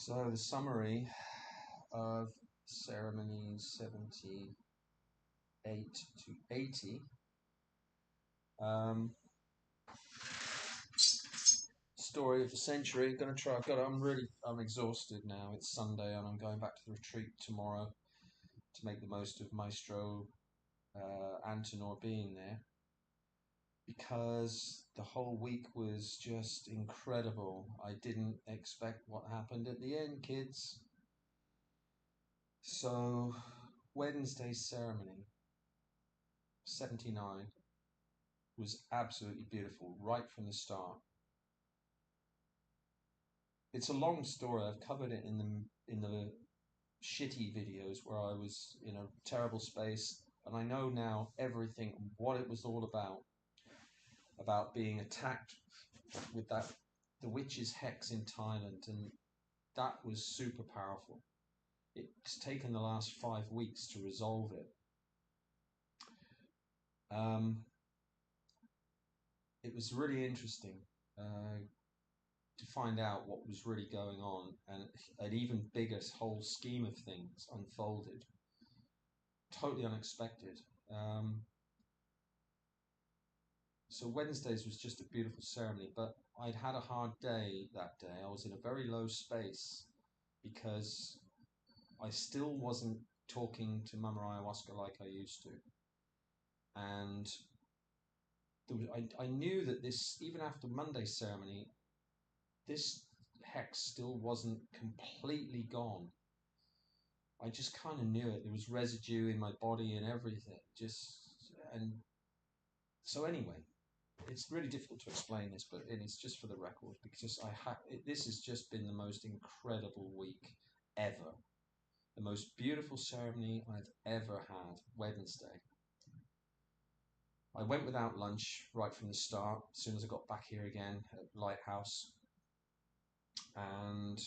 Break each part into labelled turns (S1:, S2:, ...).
S1: So the summary of ceremonies 78 to 80. Story of the century. Gonna try. I'm exhausted now. It's Sunday and I'm going back to the retreat tomorrow to make the most of Maestro Antonor being there, because the whole week was just incredible. I didn't expect what happened at the end, kids. So, Wednesday's ceremony, 79, was absolutely beautiful right from the start. It's a long story. I've covered it in the shitty videos where I was in a terrible space, and I know now everything, what it was all about being attacked with the witch's hex in Thailand, and that was super powerful. It's taken the last 5 weeks to resolve it. It was really interesting to find out what was really going on, and an even bigger whole scheme of things unfolded. Totally unexpected. So Wednesdays was just a beautiful ceremony, but I'd had a hard day that day. I was in a very low space because I still wasn't talking to Mama Ayahuasca like I used to. And I knew that this, even after Monday's ceremony, this hex still wasn't completely gone. I just kind of knew it. There was residue in my body and everything. So anyway, it's really difficult to explain this, but it's just for the record, because this has just been the most incredible week ever. The most beautiful ceremony I've ever had, Wednesday. I went without lunch right from the start, as soon as I got back here again at Lighthouse. And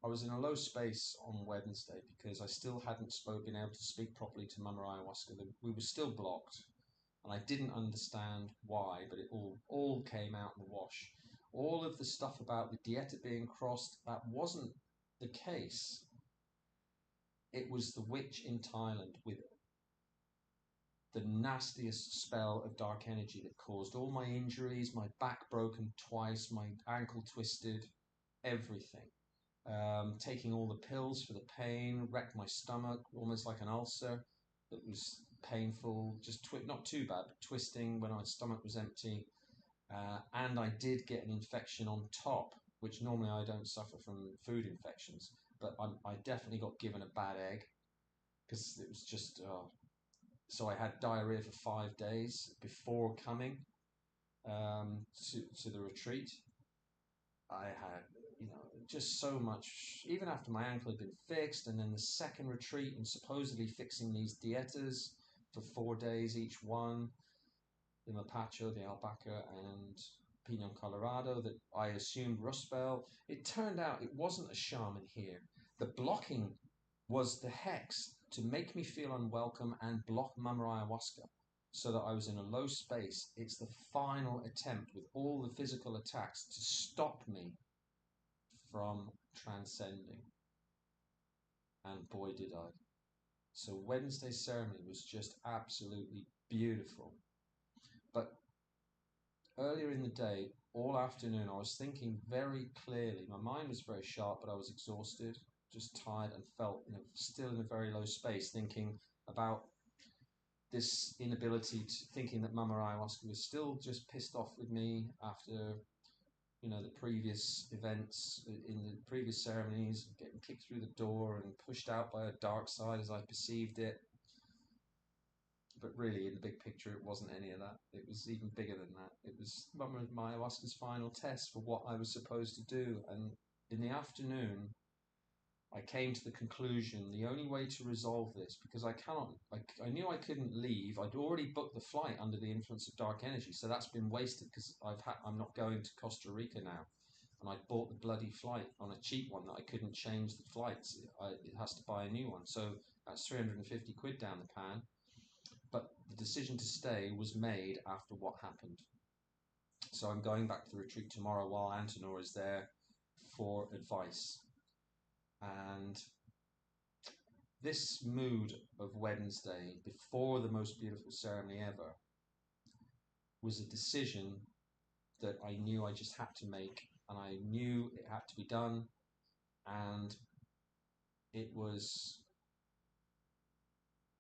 S1: I was in a low space on Wednesday because I still hadn't been able to speak properly to Mama Ayahuasca. We were still blocked, and I didn't understand why, but it all came out in the wash. All of the stuff about the dieta being crossed, that wasn't the case. It was the witch in Thailand with the nastiest spell of dark energy that caused all my injuries, my back broken twice, my ankle twisted, everything. Taking all the pills for the pain, wrecked my stomach, almost like an ulcer. It was painful, just not too bad, but twisting when my stomach was empty. And I did get an infection on top, which normally I don't suffer from food infections, but I definitely got given a bad egg, because it was just... So I had diarrhea for 5 days before coming to the retreat. I had, just so much, even after my ankle had been fixed, and then the second retreat and supposedly fixing these dietas for 4 days each one, the mapacho, the albahaca, and Pinon Colorado, that I assumed Rust Belt. It turned out it wasn't a shaman here. The blocking was the hex to make me feel unwelcome and block Mama Ayahuasca so that I was in a low space. It's the final attempt with all the physical attacks to stop me from transcending. And boy did I. So Wednesday's ceremony was just absolutely beautiful. But earlier in the day, all afternoon, I was thinking very clearly. My mind was very sharp, but I was exhausted, just tired, and felt still in a very low space, thinking about this inability to, thinking that Mama Ayahuasca was still just pissed off with me after, the previous events, in the previous ceremonies, getting kicked through the door and pushed out by a dark side as I perceived it. But really, in the big picture, it wasn't any of that. It was even bigger than that. It was Mama Ayahuasca's final test for what I was supposed to do. And in the afternoon, I came to the conclusion the only way to resolve this, because I knew I couldn't leave. I'd already booked the flight under the influence of dark energy, so that's been wasted because I'm not going to Costa Rica now, and I bought the bloody flight on a cheap one that I couldn't change the flights. It has to buy a new one, so that's 350 quid down the pan. But the decision to stay was made after what happened. So I'm going back to the retreat tomorrow while Antonor is there for advice. And this mood of Wednesday, before the most beautiful ceremony ever, was a decision that I knew I just had to make, and I knew it had to be done, and it was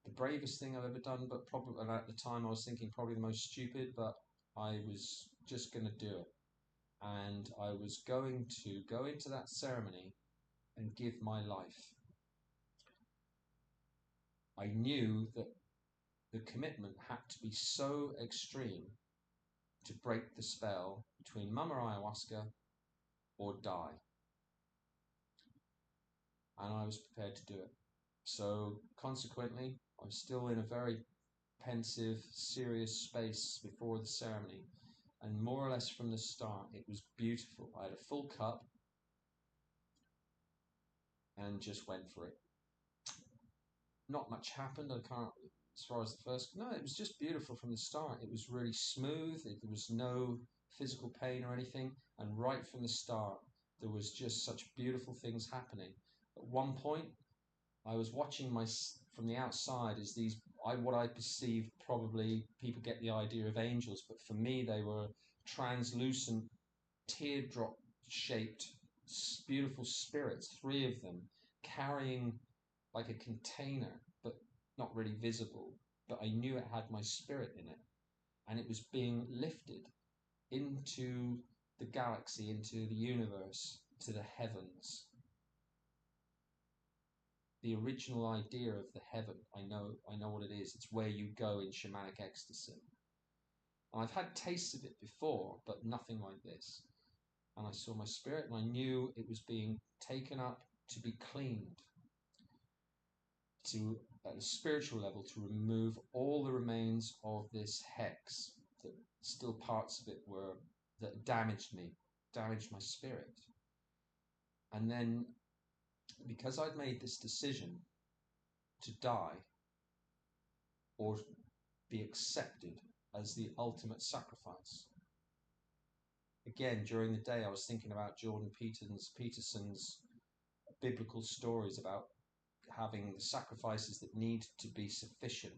S1: the bravest thing I've ever done, but probably, and at the time I was thinking probably the most stupid, but I was just going to do it. And I was going to go into that ceremony and give my life. I knew that the commitment had to be so extreme to break the spell between Mama Ayahuasca or die. And I was prepared to do it. So consequently, I was still in a very pensive, serious space before the ceremony. And more or less from the start, it was beautiful. I had a full cup and just went for it. Not much happened. I can't, as far as the first, no, it was just beautiful from the start. It was really smooth. There was no physical pain or anything. And right from the start, there was just such beautiful things happening. At one point, I was watching from the outside as these, what I perceived, probably people get the idea of angels, but for me they were translucent, teardrop-shaped, beautiful spirits, 3 of them, carrying like a container, but not really visible. But I knew it had my spirit in it, and it was being lifted into the galaxy, into the universe, to the heavens. The original idea of the heaven, I know what it is. It's where you go in shamanic ecstasy. And I've had tastes of it before, but nothing like this. And I saw my spirit, and I knew it was being taken up to be cleaned, to, at a spiritual level, to remove all the remains of this hex, that still parts of it were, that damaged me, damaged my spirit. And then, because I'd made this decision to die or be accepted as the ultimate sacrifice. Again, during the day, I was thinking about Jordan Peterson's biblical stories about having the sacrifices that need to be sufficient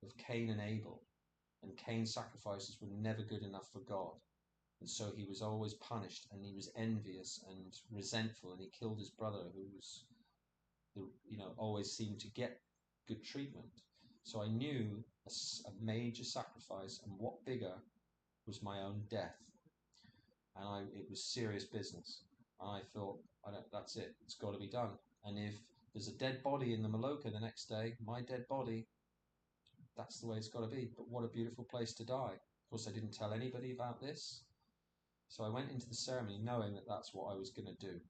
S1: of Cain and Abel. And Cain's sacrifices were never good enough for God. And so he was always punished, and he was envious and resentful, and he killed his brother, who was, always seemed to get good treatment. So I knew a major sacrifice, and what bigger, was my own death. And it was serious business. And I thought, that's it, it's got to be done. And if there's a dead body in the Maloka the next day, my dead body, that's the way it's got to be. But what a beautiful place to die. Of course, I didn't tell anybody about this. So I went into the ceremony knowing that that's what I was going to do.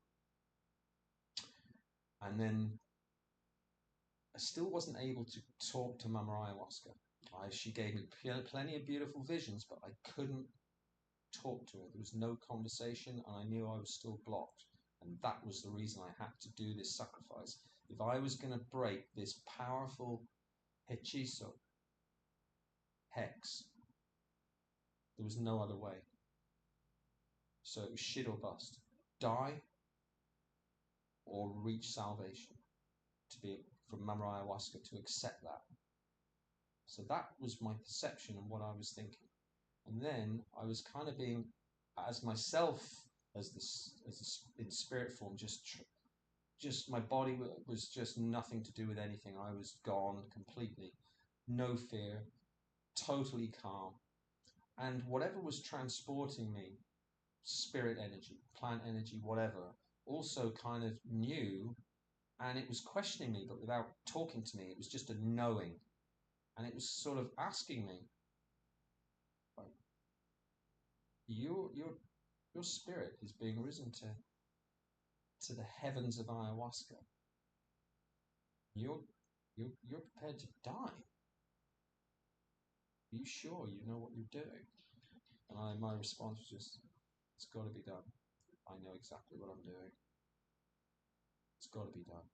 S1: And then I still wasn't able to talk to Mama Ayahuasca. She gave me plenty of beautiful visions, but I couldn't talk to her. There was no conversation, and I knew I was still blocked. And that was the reason I had to do this sacrifice. If I was going to break this powerful hechizo, hex, there was no other way. So it was shit or bust. Die or reach salvation, to be from Mama Ayahuasca, to accept that. So that was my perception and what I was thinking. And then I was kind of being, as myself, in spirit form, just my body was just nothing to do with anything. I was gone completely, no fear, totally calm. And whatever was transporting me, spirit energy, plant energy, whatever, also kind of knew, and it was questioning me, but without talking to me. It was just a knowing. And it was sort of asking me, like, your spirit is being risen to the heavens of ayahuasca. You're prepared to die. Are you sure you know what you're doing? And my response was just, it's got to be done. I know exactly what I'm doing. It's got to be done.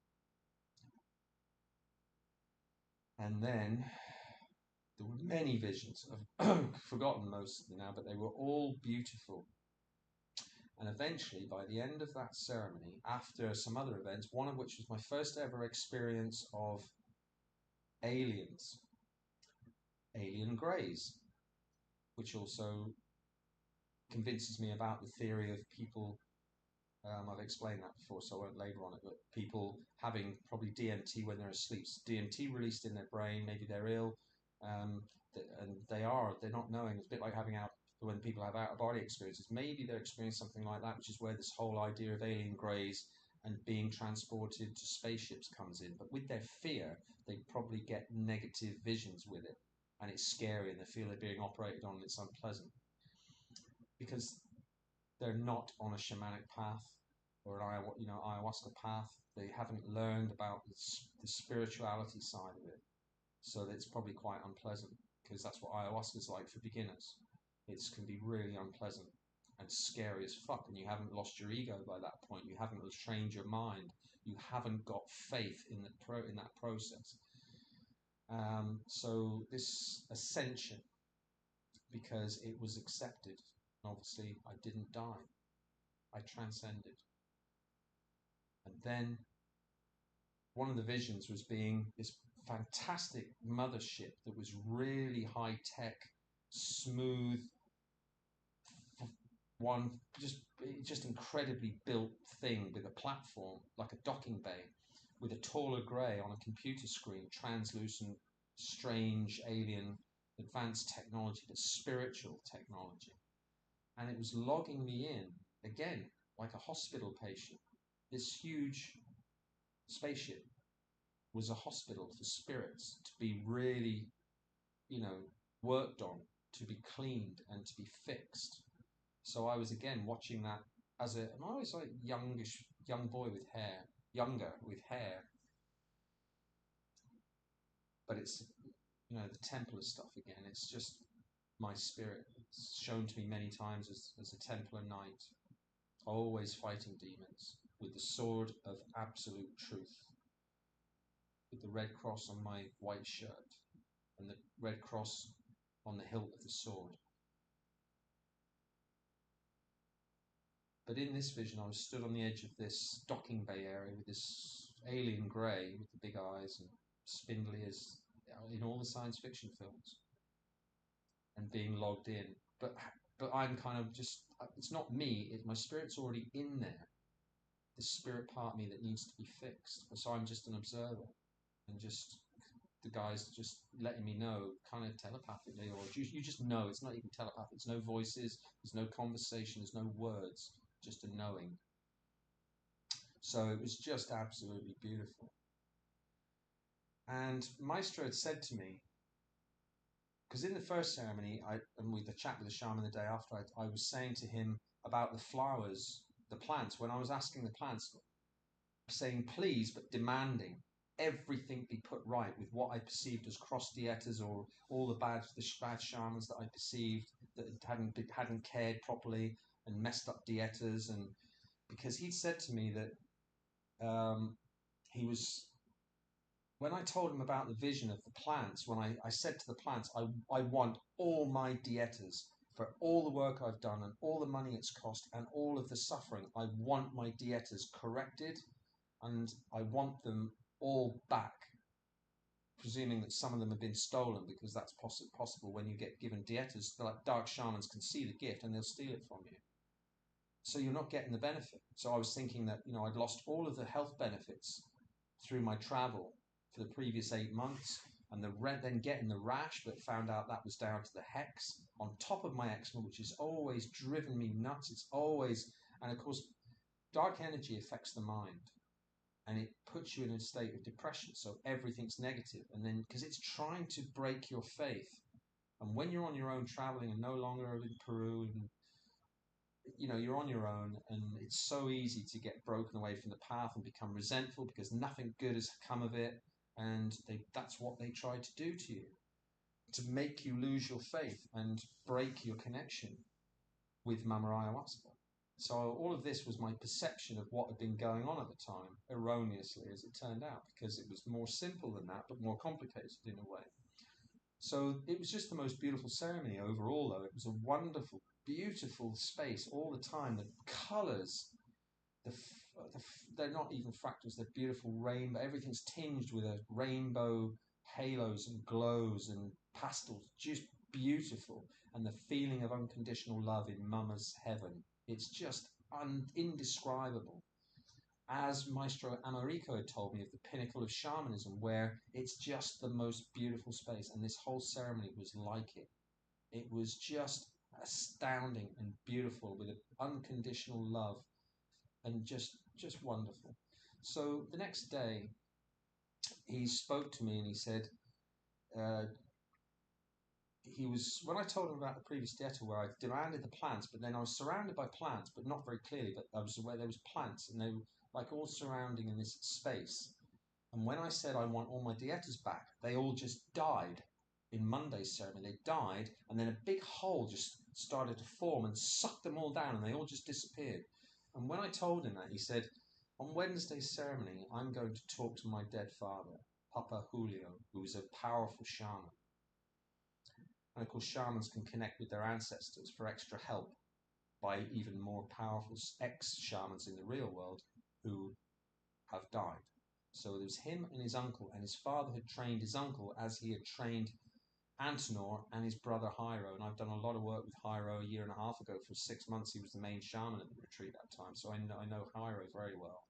S1: And then there were many visions. I've forgotten most of them now, but they were all beautiful. And eventually, by the end of that ceremony, after some other events, one of which was my first ever experience of aliens, alien greys, which also convinces me about the theory of people. I've explained that before, so I won't labour on it, but people having probably DMT when they're asleep. DMT released in their brain, maybe they're ill, and they're not knowing. It's a bit like when people have out-of-body experiences. Maybe they're experiencing something like that, which is where this whole idea of alien greys and being transported to spaceships comes in. But with their fear, they probably get negative visions with it, and it's scary, and they feel they're being operated on, and it's unpleasant. Because they're not on a shamanic path or an ayahuasca path. They haven't learned about the spirituality side of it, so it's probably quite unpleasant, because that's what ayahuasca is like for beginners. It can be really unpleasant and scary as fuck, and you haven't lost your ego by that point. You haven't trained your mind. You haven't got faith in that process. So this ascension, because it was accepted. Obviously, I didn't die. I transcended. And then one of the visions was being this fantastic mothership that was really high tech, smooth, one just incredibly built thing with a platform like a docking bay, with a taller grey on a computer screen, translucent, strange, alien, advanced technology, but spiritual technology. And it was logging me in, again, like a hospital patient. This huge spaceship was a hospital for spirits to be really, worked on, to be cleaned and to be fixed. So I was again watching that and I was like young boy with hair, younger with hair. But it's, the Templar stuff again. It's just my spirit. It's shown to me many times as a Templar knight, always fighting demons with the sword of absolute truth, with the red cross on my white shirt and the red cross on the hilt of the sword. But in this vision, I was stood on the edge of this docking bay area with this alien grey with the big eyes and spindly as in all the science fiction films, and being logged in. But I'm kind of just, it's not me, my spirit's already in there. The spirit part of me that needs to be fixed. So I'm just an observer, and just the guys just letting me know, kind of telepathically, or you just know. It's not even telepathic. There's no voices, there's no conversation, there's no words, just a knowing. So it was just absolutely beautiful. And Maestro had said to me, because in the first ceremony, and with the chat with the shaman the day after, I was saying to him about the flowers, the plants. When I was asking the plants, saying please, but demanding everything be put right with what I perceived as cross dietas, or all the bad shamans that I perceived that hadn't cared properly and messed up dietas. And because he'd said to me that when I told him about the vision of the plants, when I said to the plants, I want all my dietas for all the work I've done and all the money it's cost and all of the suffering. I want my dietas corrected, and I want them all back, presuming that some of them have been stolen, because that's possible when you get given dietas. Like dark shamans can see the gift and they'll steal it from you. So you're not getting the benefit. So I was thinking that, I'd lost all of the health benefits through my travel for the previous 8 months, and then getting the rash, but found out that was down to the hex on top of my eczema, which has always driven me nuts. It's always, and of course, dark energy affects the mind, and it puts you in a state of depression. So everything's negative, and then because it's trying to break your faith, and when you're on your own traveling and no longer in Peru, and you're on your own, and it's so easy to get broken away from the path and become resentful because nothing good has come of it. And that's what they try to do to you, to make you lose your faith and break your connection with Mama Ayahuasca. So all of this was my perception of what had been going on at the time, erroneously as it turned out, because it was more simple than that, but more complicated in a way. So it was just the most beautiful ceremony overall, though. It was a wonderful, beautiful space all the time. The colors, they're not even fractals, they're beautiful rainbow. Everything's tinged with a rainbow halos and glows and pastels, just beautiful. And the feeling of unconditional love in Mama's heaven, it's just indescribable. As Maestro Americo had told me, of the pinnacle of shamanism, where it's just the most beautiful space, and this whole ceremony was like it. It was just astounding and beautiful, with an unconditional love, and just wonderful. So the next day, he spoke to me and he said, uh, he was, when I told him about the previous dieta where I demanded the plants, but then I was surrounded by plants, but not very clearly, but I was aware there was plants, and they were like all surrounding in this space. And when I said I want all my dietas back, they all just died in Monday's ceremony. They died, and then a big hole just started to form and sucked them all down, and they all just disappeared. And when I told him that, he said, on Wednesday's ceremony, I'm going to talk to my dead father, Papa Julio, who was a powerful shaman. And of course, shamans can connect with their ancestors for extra help by even more powerful ex-shamans in the real world who have died. So there was him and his uncle, and his father had trained his uncle as he had trained Antenor and his brother Hyro. And I've done a lot of work with Hyro a year and a half ago. For 6 months, he was the main shaman at the retreat that time. So I know Hyro very well.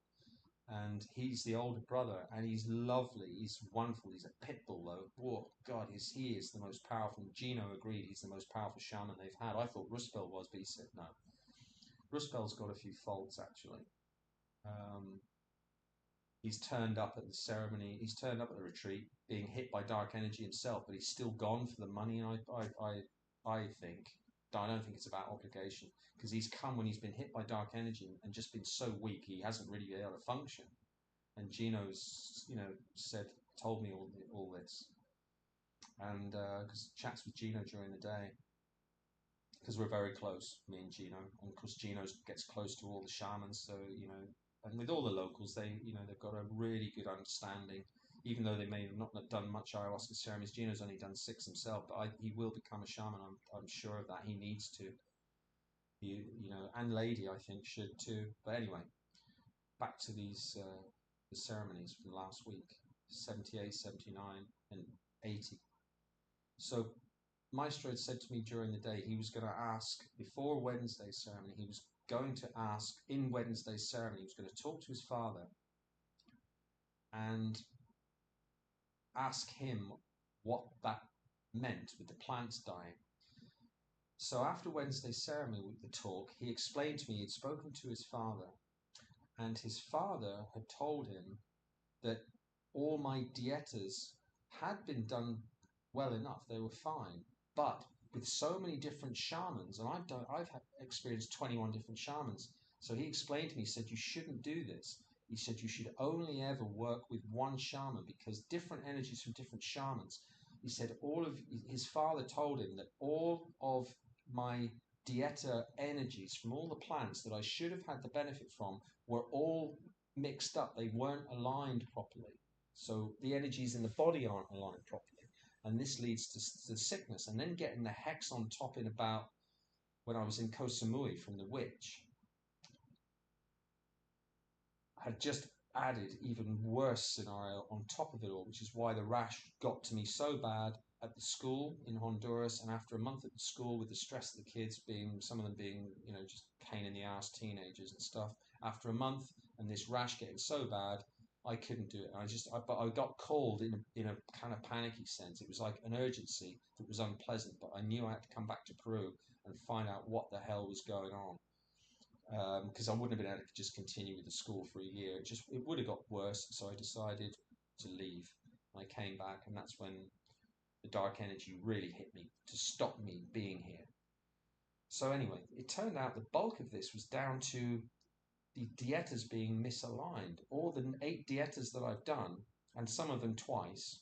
S1: And he's the older brother, and he's lovely. He's wonderful. He's a pit bull, though. Oh, God, he is the most powerful. Gino agreed he's the most powerful shaman they've had. I thought Ruspel was, but he said no. Ruspel's got a few faults, actually. He's turned up at the ceremony. He's turned up at the retreat, being hit by dark energy himself, but he's still gone for the money. And I think, I don't think it's about obligation, because he's come when he's been hit by dark energy and just been so weak he hasn't really been able to function. And Gino's, told me all this, and because chats with Gino during the day, because we're very close, me and Gino, and of course Gino gets close to all the shamans, so and with all the locals, they've got a really good understanding. Even though they may have not done much ayahuasca ceremonies, Gino's only done 6 himself, but he will become a shaman. I'm sure of that. He needs to. And Lady, I think, should too. But anyway, back to these the ceremonies from last week, 78, 79, and 80. So Maestro had said to me during the day he was going to ask, before Wednesday's ceremony, he was going to ask in Wednesday's ceremony, he was going to talk to his father and ask him what that meant with the plants dying. So after Wednesday's ceremony with the talk, he explained to me he'd spoken to his father, and his father had told him that all my dietas had been done well enough, they were fine, but with so many different shamans, and I've experienced 21 different shamans. So he explained to me, he said, you shouldn't do this. He said, you should only ever work with one shaman, because different energies from different shamans. He said his father told him that all of my dieta energies from all the plants that I should have had the benefit from were all mixed up. They weren't aligned properly. So the energies in the body aren't aligned properly. And this leads to sickness. And then getting the hex on top in about, when I was in Koh Samui from the witch, had just added even worse scenario on top of it all, which is why the rash got to me so bad at the school in Honduras. And after a month at the school, with the stress of the kids being, some of them being, just pain in the ass teenagers and stuff, after a month and this rash getting so bad, I couldn't do it. But I got called in a kind of panicky sense. It was like an urgency that was unpleasant, but I knew I had to come back to Peru and find out what the hell was going on. Because I wouldn't have been able to just continue with the school for a year. It would have got worse, so I decided to leave. I came back, and that's when the dark energy really hit me to stop me being here. So anyway, it turned out the bulk of this was down to the dietas being misaligned. All the 8 dietas that I've done, and some of them twice,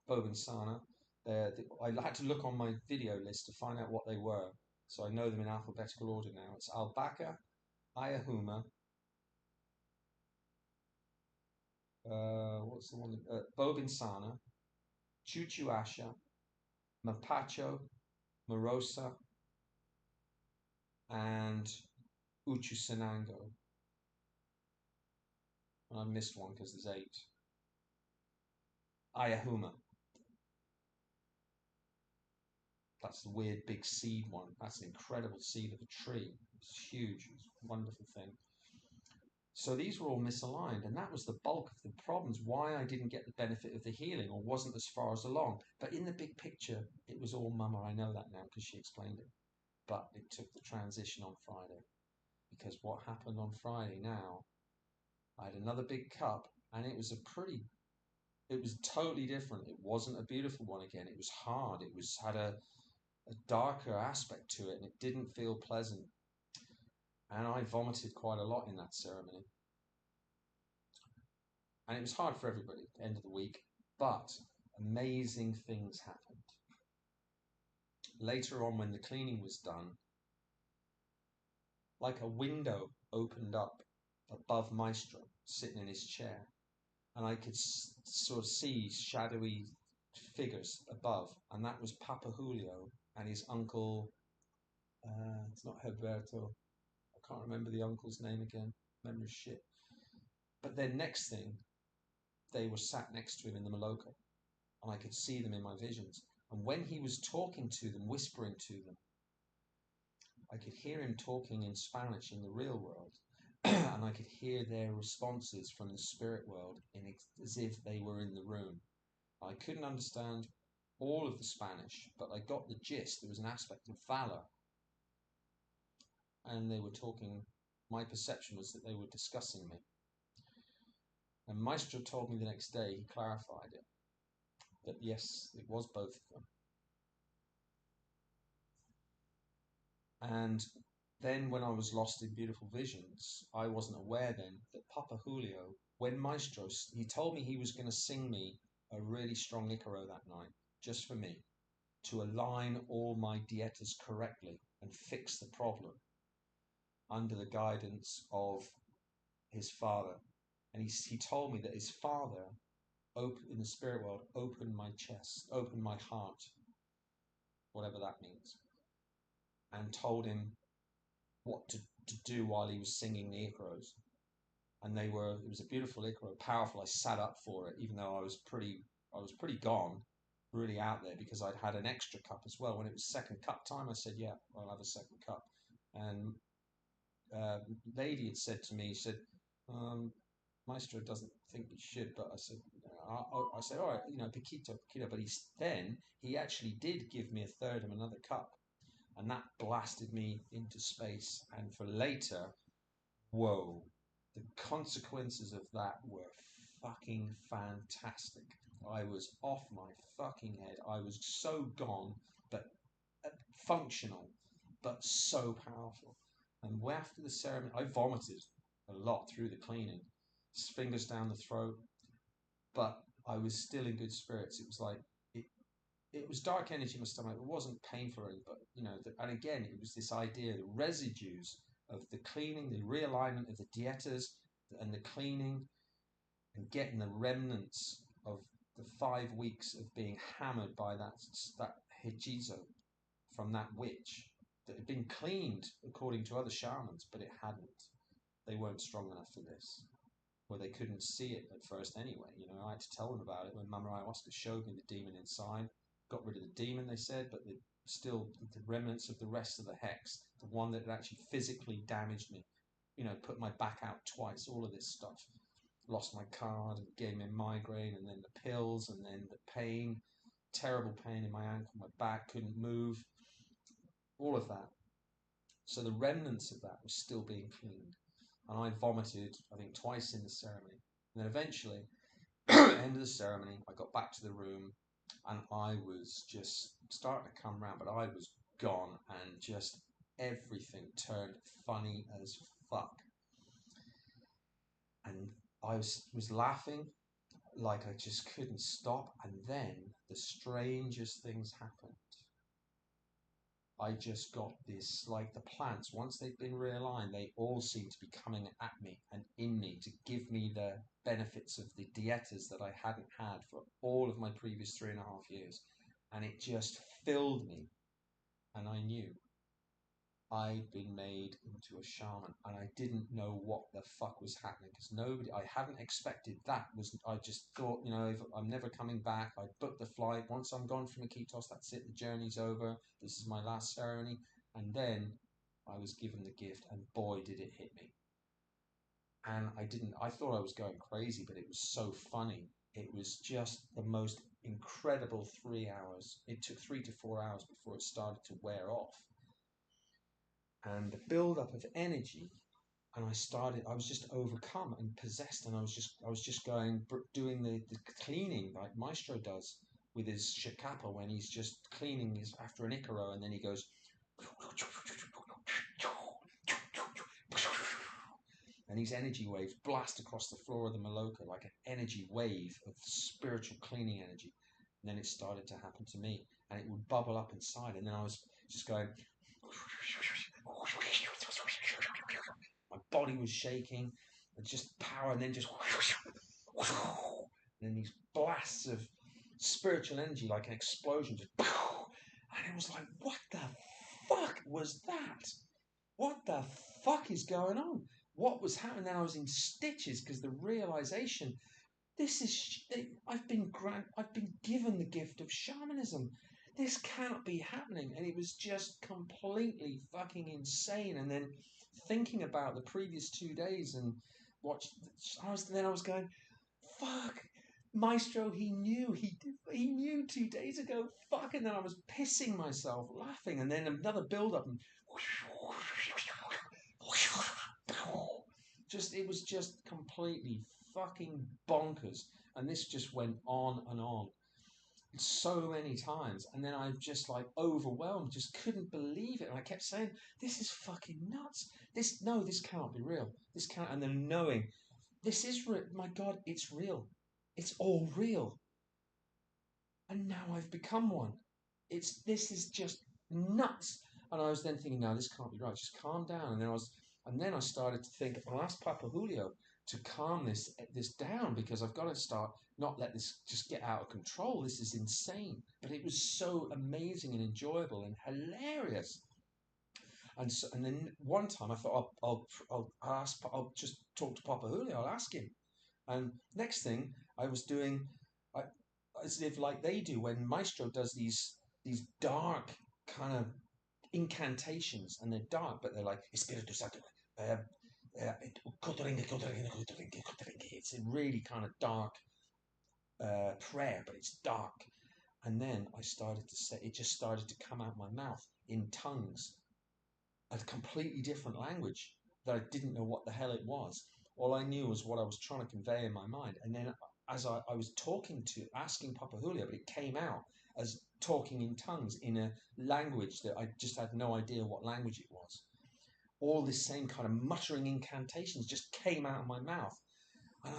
S1: Bobansana, I had to look on my video list to find out what they were. So I know them in alphabetical order now. It's Albaca, Ayahuma, what's the one? Bobinsana, Chuchuasha, Mapacho, Morosa, and Uchusanango. And I missed one because there's 8. Ayahuma. That's the weird big seed one. That's an incredible seed of a tree. It's huge. It's a wonderful thing. So these were all misaligned, and that was the bulk of the problems, why I didn't get the benefit of the healing or wasn't as far as along. But in the big picture, it was all Mama. I know that now because she explained it. But it took the transition on Friday. Because what happened on Friday now, I had another big cup, and it was totally different. It wasn't a beautiful one again. It was hard. It had a darker aspect to it, and it didn't feel pleasant. And I vomited quite a lot in that ceremony. And it was hard for everybody at the end of the week, but amazing things happened. Later on, when the cleaning was done, like a window opened up above Maestro, sitting in his chair, and I could sort of see shadowy figures above, and that was Papa Julio and his uncle, it's not Herberto, I can't remember the uncle's name again, memory shit. But then next thing, they were sat next to him in the Maloka, and I could see them in my visions. And when he was talking to them, whispering to them, I could hear him talking in Spanish in the real world, and I could hear their responses from the spirit world as if they were in the room. I couldn't understand all of the Spanish, but I got the gist. There was an aspect of valor, and they were talking. My perception was that they were discussing me. And Maestro told me the next day, he clarified it, that yes, it was both of them. And then when I was lost in beautiful visions, I wasn't aware then that Papa Julio, when Maestro, he told me he was going to sing me a really strong Icaro that night, just for me, to align all my dietas correctly and fix the problem under the guidance of his father. And he told me that his father, in the spirit world, opened my chest, opened my heart, whatever that means, and told him what to do while he was singing the Icaros. And it was a beautiful Icaro, powerful. I sat up for it, even though I was pretty gone, really out there, because I'd had an extra cup as well. When it was second cup time, I said, yeah, I'll have a second cup. And lady had said to me, she said, Maestro doesn't think you should, but I said, all right, poquito. But he actually did give me a third of another cup, and that blasted me into space. And for later, whoa, the consequences of that were fucking fantastic. I was off my fucking head. I was so gone, but functional, but so powerful. And after the ceremony, I vomited a lot through the cleaning, fingers down the throat, but I was still in good spirits. It was like, it was dark energy in my stomach. It wasn't painful, but and again, it was this idea, the residues of the cleaning, the realignment of the dietas and the cleaning, and getting the remnants of the 5 weeks of being hammered by that hechizo from that witch that had been cleaned according to other shamans, but it hadn't. They weren't strong enough for this. Well, they couldn't see it at first anyway. I had to tell them about it when Mama Ayahuasca showed me the demon inside. Got rid of the demon, they said, but still the remnants of the rest of the hex, the one that had actually physically damaged me, put my back out twice, all of this stuff. Lost my card, and gave me a migraine, and then the pills, and then the pain, terrible pain in my ankle, my back, couldn't move, all of that. So the remnants of that was still being cleaned. And I vomited, I think, twice in the ceremony. And then eventually, end of the ceremony, I got back to the room, and I was just starting to come around, but I was gone, and just everything turned funny as fuck. And I was laughing like I just couldn't stop, and then the strangest things happened. I just got this, like the plants, once they've been realigned, they all seem to be coming at me and in me to give me the benefits of the dietas that I hadn't had for all of my previous 3.5 years. And it just filled me. And I knew I'd been made into a shaman, and I didn't know what the fuck was happening because I hadn't expected that. I just thought, if I'm never coming back, I booked the flight. Once I'm gone from Iquitos, that's it. The journey's over. This is my last ceremony, and then I was given the gift, and boy, did it hit me. And I thought I was going crazy, but it was so funny. It was just the most incredible 3 hours. It took 3 to 4 hours before it started to wear off, and the build-up of energy. And I was just overcome and possessed, and I was just doing the cleaning like Maestro does with his shakapa when he's just cleaning his after an Icaro, and then he goes and these energy waves blast across the floor of the Maloka like an energy wave of spiritual cleaning energy. And then it started to happen to me, and it would bubble up inside, and then I was just going. My body was shaking, and just power, and then just, and then these blasts of spiritual energy, like an explosion, just, and it was like, what the fuck was that? What the fuck is going on? What was happening? Then I was in stitches because the realization, I've been given the gift of shamanism. This can't be happening, and it was just completely fucking insane. And then thinking about the previous 2 days and I was going, fuck, Maestro, he knew 2 days ago, fuck. And then I was pissing myself laughing, and then another build up, and it was just completely fucking bonkers. And this just went on and on so many times, and then I just like overwhelmed, just couldn't believe it, and I kept saying, this is fucking nuts, this can't be real, this can't. And then knowing this is my God, it's real, it's all real, and now I've become one. This is just nuts. And I was then thinking, no, this can't be right, just calm down. And then I started to think, I'll ask Papa Julio to calm this down, because I've got to start not let this just get out of control. This is insane. But it was so amazing and enjoyable and hilarious. And then one time I thought, I'll just talk to Papa Julio. I'll ask him. And next thing I was doing, as if like they do when Maestro does these dark kind of incantations, and they're dark, but they're like Espiritu Santo. It's a really kind of dark prayer, but it's dark. And then I started to say, it just started to come out my mouth in tongues, a completely different language that I didn't know what the hell it was. All I knew was what I was trying to convey in my mind. And then as I was asking Papa Julio, but it came out as talking in tongues in a language that I just had no idea what language it was. All this same kind of muttering incantations just came out of my mouth.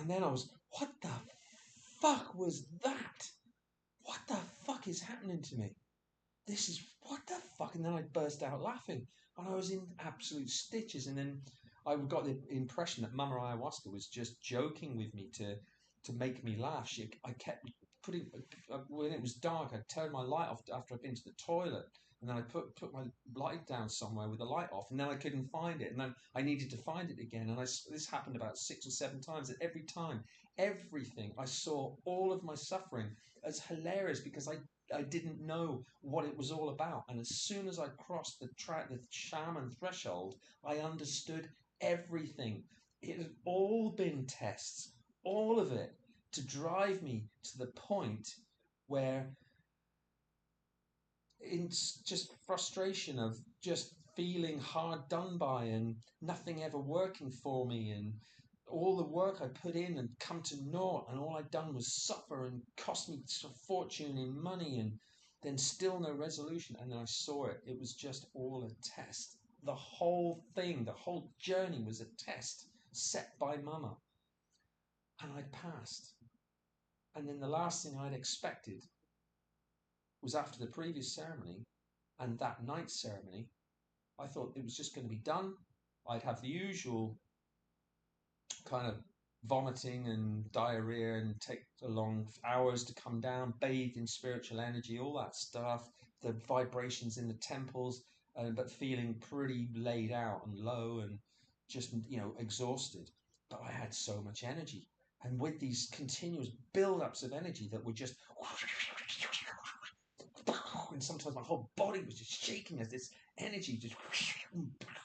S1: And then I was, what the fuck was that? What the fuck is happening to me? What the fuck? And then I burst out laughing, and I was in absolute stitches. And then I got the impression that Mama Ayahuasca was just joking with me to make me laugh. I kept putting, when it was dark, I turned my light off after I'd been to the toilet, and then I put my light down somewhere with the light off, and then I couldn't find it, and then I needed to find it again. And this happened about 6 or 7 times, and every time, everything, I saw all of my suffering as hilarious, because I didn't know what it was all about. And as soon as I crossed the shaman threshold, I understood everything. It had all been tests, all of it, to drive me to the point where, in just frustration of just feeling hard done by and nothing ever working for me, and all the work I put in and come to naught, and all I'd done was suffer and cost me a fortune in money, and then still no resolution. And then I saw it. It was just all a test. The whole thing, the whole journey was a test set by Mama. And I'd passed. And then the last thing I'd expected was, after the previous ceremony, And that night ceremony, I thought it was just going to be done. I'd have the usual kind of vomiting and diarrhea and take a long hours to come down, bathed in spiritual energy, all that stuff, the vibrations in the temples, but feeling pretty laid out and low and just, exhausted. But I had so much energy. And with these continuous build-ups of energy that were just, and sometimes my whole body was just shaking as this energy just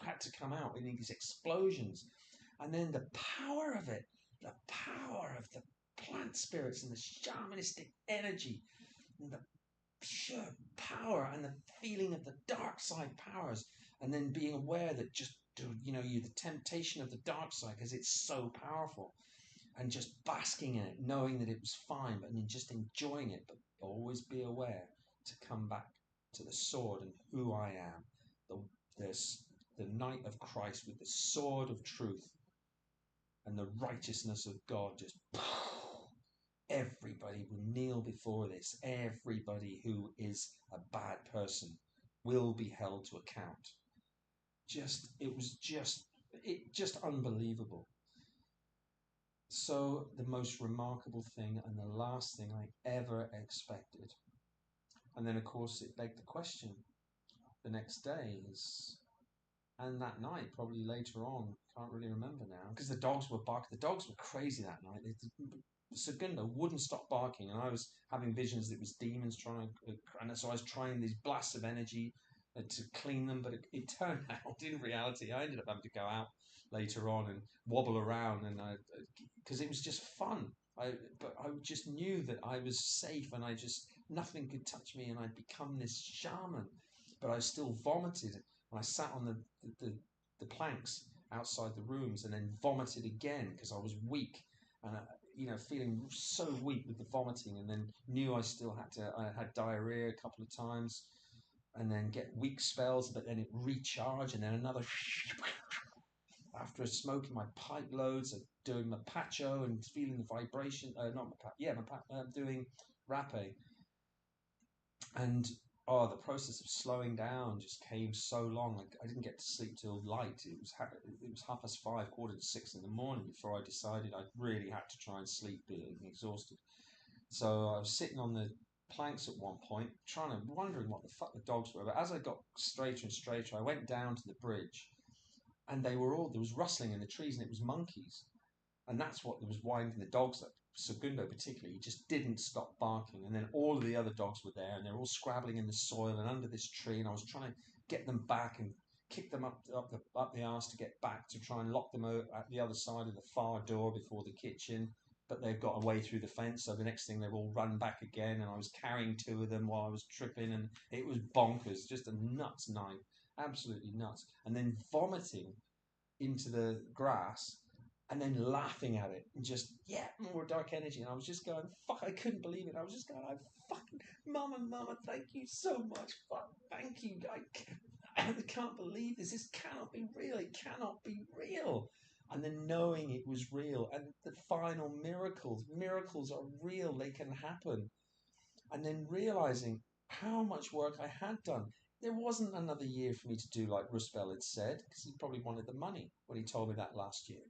S1: had to come out in these explosions. And then the power of it, the power of the plant spirits and the shamanistic energy and the pure power and the feeling of the dark side powers, and then being aware that just, you the temptation of the dark side because it's so powerful, and just basking in it, knowing that it was fine, but then just enjoying it, but always be aware to come back to the sword and who I am, the knight of Christ with the sword of truth and the righteousness of God. Just everybody will kneel before this. Everybody who is a bad person will be held to account. It was just unbelievable. So the most remarkable thing and the last thing I ever expected. And then of course it begged the question the next day and that night, probably later on, can't really remember now, because the dogs were barking. The dogs were crazy that night. Segundo wouldn't stop barking, and I was having visions that it was demons trying to, and so I was trying these blasts of energy to clean them, but it turned out, in reality, I ended up having to go out later on and wobble around, and because it was just fun. But I just knew that I was safe, and nothing could touch me, and I'd become this shaman. But I still vomited, and I sat on the planks outside the rooms, and then vomited again because I was weak, and feeling so weak with the vomiting, and then knew I had diarrhea a couple of times, and then get weak spells, but then it recharged, and then another after smoking my pipe loads of doing mapacho and feeling the vibration, doing rapé, and the process of slowing down just came so long. Like, I didn't get to sleep till light. It was 5:30, 5:45 in the morning before I decided I really had to try and sleep, being exhausted. So I was sitting on the planks at one point, wondering what the fuck the dogs were. But as I got straighter and straighter, I went down to the bridge, and there was rustling in the trees, and it was monkeys. And that's what was winding the dogs up. Segundo particularly, he just didn't stop barking. And then all of the other dogs were there, and they're all scrabbling in the soil and under this tree. And I was trying to get them back and kick them up the arse to get back, to try and lock them out at the other side of the far door before the kitchen. But they've got away through the fence, so the next thing they've all run back again. And I was carrying two of them while I was tripping, and it was bonkers, just a nuts night, absolutely nuts. And then vomiting into the grass, and then laughing at it, and just, more dark energy. And I was just going, fuck, I couldn't believe it. I was just going, mama, thank you so much. Fuck, thank you. I can't believe this. This cannot be real. It cannot be real. And then knowing it was real, and the final miracles are real. They can happen. And then realizing how much work I had done. There wasn't another year for me to do like Rusbel had said, because he probably wanted the money when he told me that last year.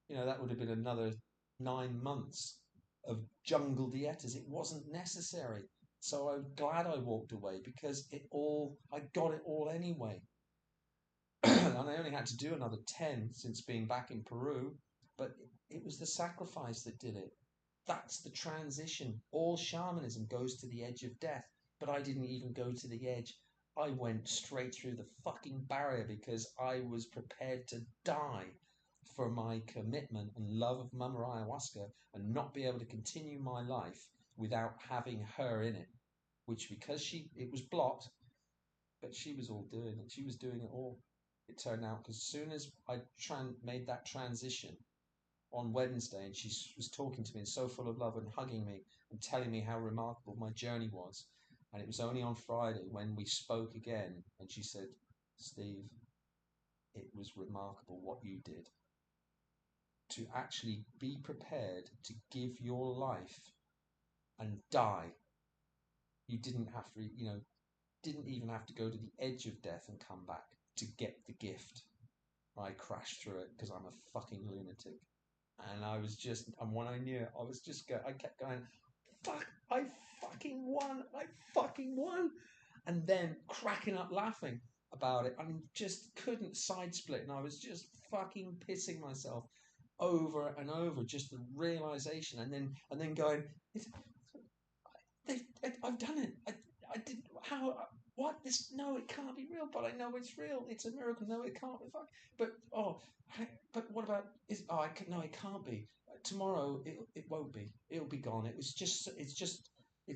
S1: That would have been another 9 months of jungle dietas. It wasn't necessary. So I'm glad I walked away, because I got it all anyway. And I only had to do another 10 since being back in Peru, but it was the sacrifice that did it. That's the transition. All shamanism goes to the edge of death, but I didn't even go to the edge. I went straight through the fucking barrier because I was prepared to die for my commitment and love of Mama Ayahuasca, and not be able to continue my life without having her in it. Which, because it was blocked, but she was all doing it. She was doing it all. It turned out, because as soon as I made that transition on Wednesday, and she was talking to me and so full of love and hugging me and telling me how remarkable my journey was, and it was only on Friday when we spoke again, and she said, Steve, it was remarkable what you did. To actually be prepared to give your life and die. You didn't have to, didn't even have to go to the edge of death and come back to get the gift. I crashed through it because I'm a fucking lunatic. And I was just, and when I knew it, I kept going, fuck, I fucking won. I fucking won. And then cracking up laughing about it. I just couldn't side split. And I was just fucking pissing myself over and over. Just the realization. And then going, I've done it. I did. How? What? This? No, it can't be real. But I know it's real. It's a miracle. No, it can't be. Fuck. But but what about? I can, no, it can't be. Tomorrow, it won't be. It'll be gone. It was just. It's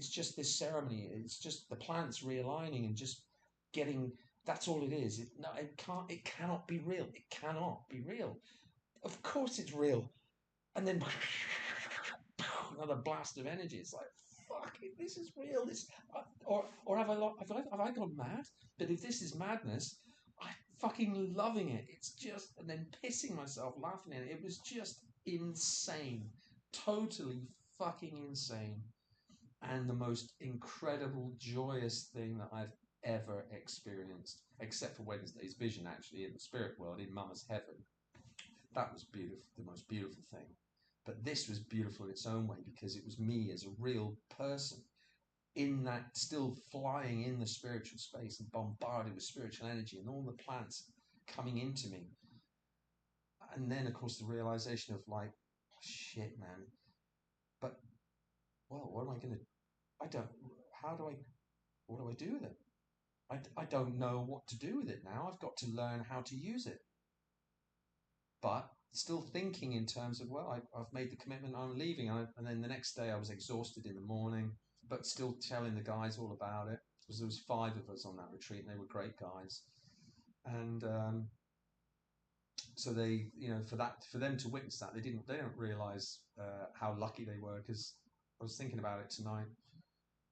S1: just this ceremony. It's just the planets realigning and just getting. That's all it is. No, it can't. It cannot be real. It cannot be real. Of course, it's real. And then another blast of energy. It's like, fuck it, this is real. Or have I gone mad? But if this is madness, I'm fucking loving it. It's just, and then pissing myself laughing at it. It was just insane, totally fucking insane, and the most incredible, joyous thing that I've ever experienced, except for Wednesday's vision, actually, in the spirit world, in Mama's heaven. That was beautiful, the most beautiful thing. But this was beautiful in its own way because it was me as a real person in that, still flying in the spiritual space and bombarded with spiritual energy and all the planets coming into me. And then, of course, the realization of like, shit, man. But, well, what am I going to, what do I do with it? I don't know what to do with it now. I've got to learn how to use it. But still thinking in terms of, well, I've made the commitment, I'm leaving. And then the next day I was exhausted in the morning, but still telling the guys all about it. Because there was 5 of us on that retreat and they were great guys. And so they, for them to witness that, they don't realize how lucky they were, because I was thinking about it tonight,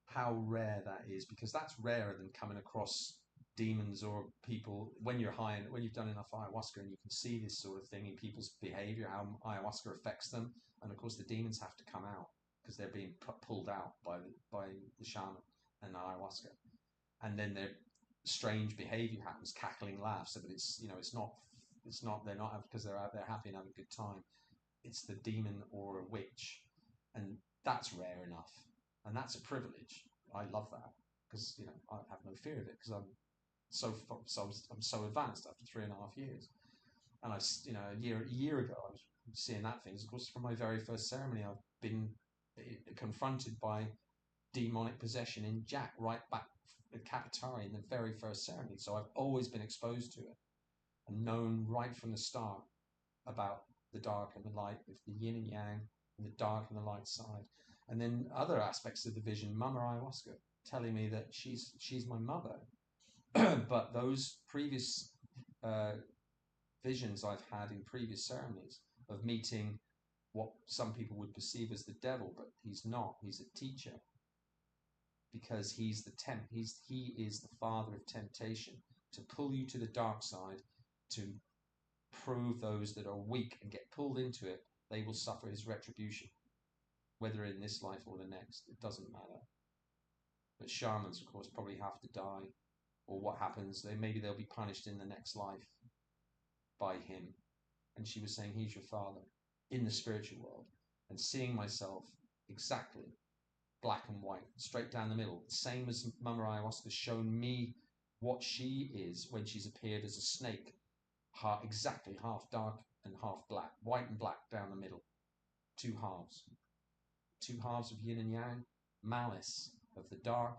S1: how rare that is, because that's rarer than coming across demons or people when you're high and when you've done enough ayahuasca and you can see this sort of thing in people's behavior, how ayahuasca affects them. And of course the demons have to come out because they're being pulled out by the shaman and the ayahuasca, and then their strange behavior happens, cackling laughs. But it's not they're not, because they're out there happy and having a good time. It's the demon or a witch, and that's rare enough, and that's a privilege. I love that because I have no fear of it because I'm so advanced after 3.5 years. And a year ago I was seeing that thing. Of course, from my very first ceremony, I've been confronted by demonic possession in Jack right back at Kapatari in the very first ceremony. So I've always been exposed to it and known right from the start about the dark and the light, with the yin and yang, and the dark and the light side. And then other aspects of the vision, Mama Ayahuasca telling me that she's my mother. But those previous visions I've had in previous ceremonies of meeting what some people would perceive as the devil, but he's not. He's a teacher, because he's he is the father of temptation, to pull you to the dark side, to prove those that are weak and get pulled into it, they will suffer his retribution, whether in this life or the next. It doesn't matter. But shamans, of course, probably have to die, or what happens, maybe they'll be punished in the next life by him. And she was saying, he's your father in the spiritual world. And seeing myself exactly black and white, straight down the middle, same as Mama Ayahuasca shown me what she is when she's appeared as a snake, exactly half dark and half black, white and black down the middle. Two halves of yin and yang, malice of the dark,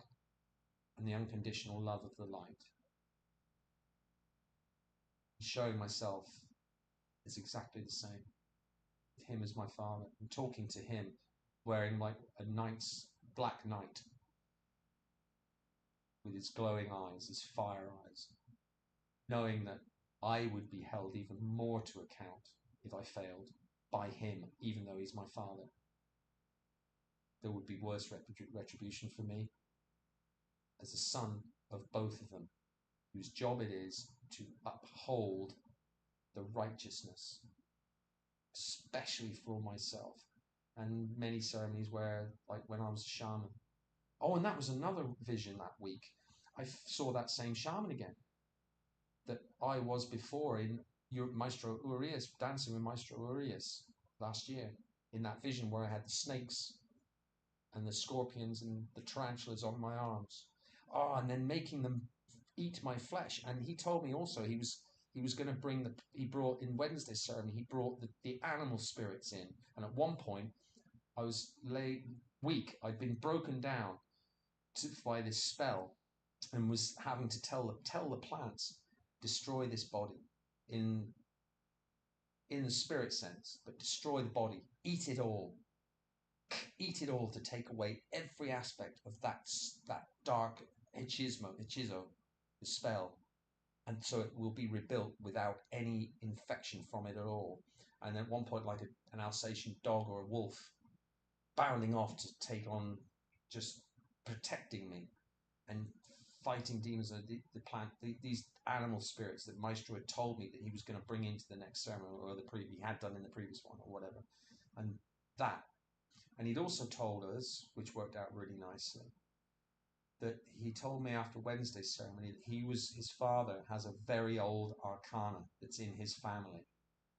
S1: and the unconditional love of the light. Showing myself is exactly the same, with him as my father, and talking to him wearing like a knight's black knight, with his glowing eyes, his fire eyes, knowing that I would be held even more to account if I failed by him, even though he's my father. There would be worse retribution for me as a son of both of them, whose job it is to uphold the righteousness, especially for myself. And many ceremonies where, like when I was a shaman. Oh, and that was another vision that week. saw that same shaman again that I was before in Maestro Urias, dancing with Maestro Urias last year, in that vision where I had the snakes and the scorpions and the tarantulas on my arms. Oh, and then making them eat my flesh. And he told me also he was going to bring he brought in Wednesday's ceremony, he brought the animal spirits in. And at one point, I was weak. I'd been broken down by this spell and was having to tell the plants, destroy this body in the spirit sense, but destroy the body, eat it all to take away every aspect of that dark hechizo, the spell, and so it will be rebuilt without any infection from it at all. And at one point, like an Alsatian dog or a wolf, bounding off to take on, just protecting me and fighting demons. These animal spirits that Maestro had told me that he was going to bring into the next ceremony, or he had done in the previous one, or whatever. And he'd also told us, which worked out really nicely, that he told me after Wednesday's ceremony that his father has a very old arcana that's in his family.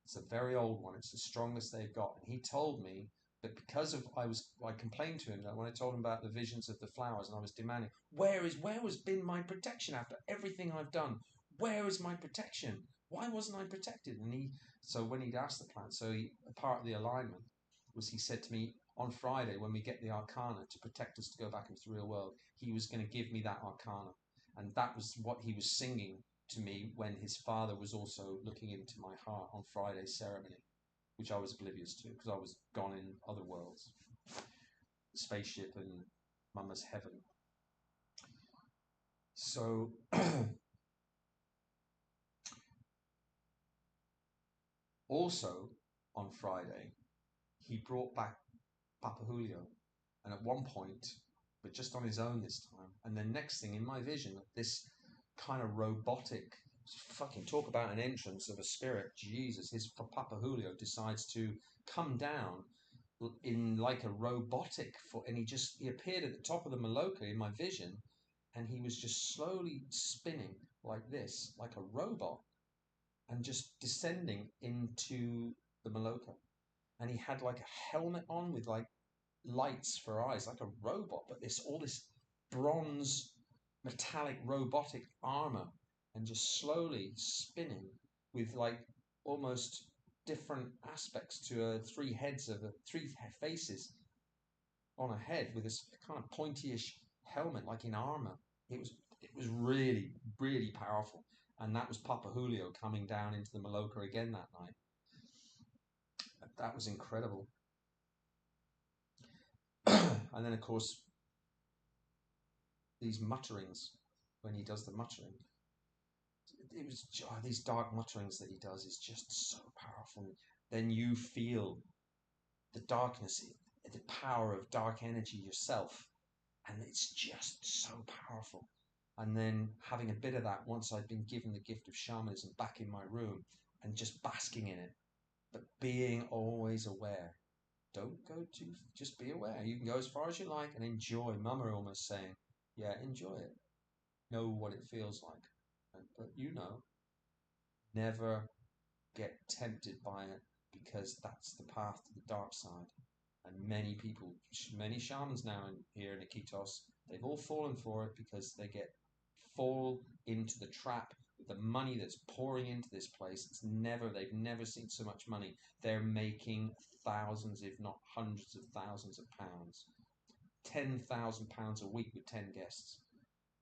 S1: It's a very old one. It's the strongest they've got. And he told me that because of I complained to him that when I told him about the visions of the flowers, and I was demanding, where has been my protection after everything I've done? Where is my protection? Why wasn't I protected? And so when he'd asked the plant, a part of the alignment was, he said to me, on Friday, when we get the arcana to protect us to go back into the real world, he was going to give me that arcana. And that was what he was singing to me when his father was also looking into my heart on Friday's ceremony, which I was oblivious to because I was gone in other worlds, the spaceship and Mama's heaven. So also on Friday, he brought back Papa Julio, and at one point, but just on his own this time. And then next thing in my vision, this kind of robotic, fucking talk about an entrance of a spirit, Jesus, his Papa Julio decides to come down in like a robotic foot, and he appeared at the top of the Maloka in my vision, and he was just slowly spinning like this, like a robot, and just descending into the Maloka. And he had like a helmet on with like lights for eyes, like a robot, but all this bronze metallic robotic armor, and just slowly spinning with like almost different aspects to three faces on a head, with this kind of pointyish helmet like in armor. It was really, really powerful. And that was Papa Julio coming down into the Maloka again that night. That was incredible. And then, of course, these mutterings, when he does the muttering, these dark mutterings that he does is just so powerful. Then you feel the darkness, the power of dark energy yourself, and it's just so powerful. And then having a bit of that once I'd been given the gift of shamanism back in my room, and just basking in it, but being always aware. Don't go just be aware. You can go as far as you like and enjoy. Mama almost saying, yeah, enjoy it. Know what it feels like. But never get tempted by it, because that's the path to the dark side. And many shamans now here in Iquitos, they've all fallen for it because they fall into the trap with the money that's pouring into this place. They've never seen so much money. They're making thousands, if not hundreds of thousands of pounds. £10,000 a week with 10 guests.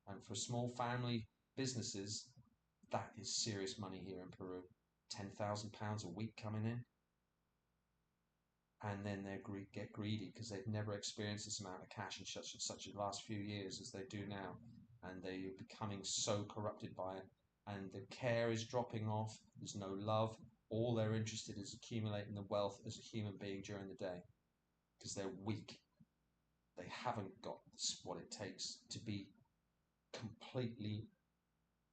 S1: And for small family businesses, that is serious money here in Peru. £10,000 a week coming in. And then they get greedy because they've never experienced this amount of cash in such a last few years as they do now. And they're becoming so corrupted by it. And the care is dropping off. There's no love. All they're interested in is accumulating the wealth as a human being during the day, because they're weak. They haven't got what it takes to be completely